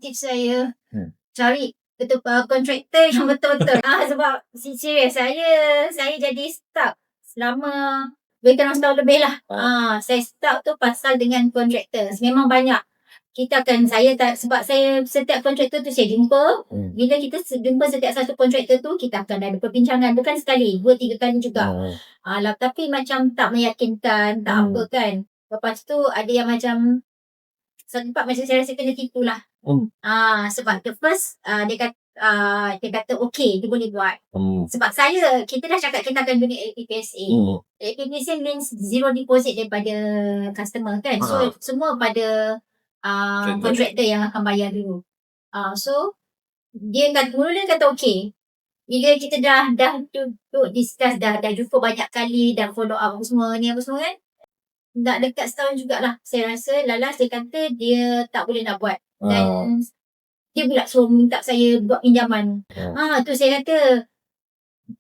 tips saya cari kontraktor yang betul-betul. Sebab serius saya jadi stuck selama lebih kurang setahun lebih lah. Saya stuck tu pasal dengan kontraktor. Memang banyak. Sebab saya setiap kontraktor tu saya jumpa. Bila kita jumpa setiap satu kontraktor tu, kita akan ada perbincangan. Bukan sekali, 2-3 kali juga. Tapi macam tak meyakinkan, tak apa kan. Lepas tu ada yang macam sempat macam saya rasa kena tipu lah. Sebab the first dia kata okay, dia boleh buat. Sebab kita dah cakap kita akan guna APPSA. APPSA means zero deposit daripada customer kan. So semua pada kontraktor yang akan bayar dulu. So dia kata okay. Bila kita dah duduk discuss, dah jumpa banyak kali, dah follow up apa semua kan. Nak dekat setahun jugalah. Saya rasa Lalas dia kata dia tak boleh nak buat. Dan dia pula suruh minta saya buat pinjaman. Tu saya kata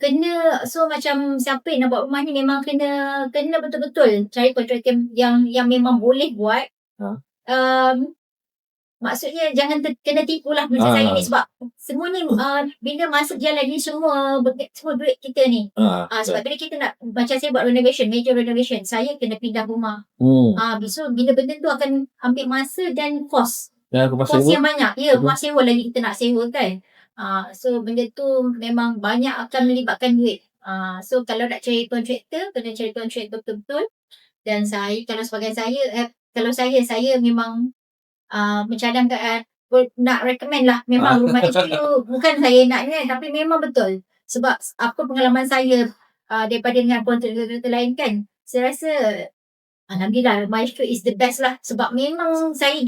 kena, so macam siapa yang nak buat rumah ni memang kena betul-betul cari kontraktor yang memang boleh buat. Maksudnya jangan kena tipu lah macam saya ni. Sebab semua ni bila masuk jalan ni semua duit kita ni. Sebab bila kita nak, macam saya buat major renovation, saya kena pindah rumah. So bila benda tu akan ambil masa dan kos yang banyak. Rumah sewa lagi kita nak sewa kan. So benda tu memang banyak akan melibatkan duit. So kalau nak cari kontraktor, kena cari kontraktor betul-betul. Dan kalau saya memang mencadangkan nak recommend lah. Memang rumah itu bukan saya nak ni, tapi memang betul. Sebab apa pengalaman saya daripada dengan kontraktor lain kan. Saya rasa alhamdulillah Maestro is the best lah. Sebab memang saya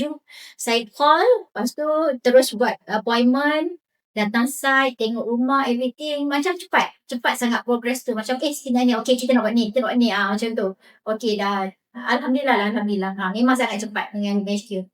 call, lepas tu terus buat appointment, datang site, tengok rumah, everything. Macam cepat sangat progress tu. Macam sebenarnya okay, kita nak buat ni, macam tu. Okay dah. Alhamdulillah. Memang sangat cepat dengan Maestro.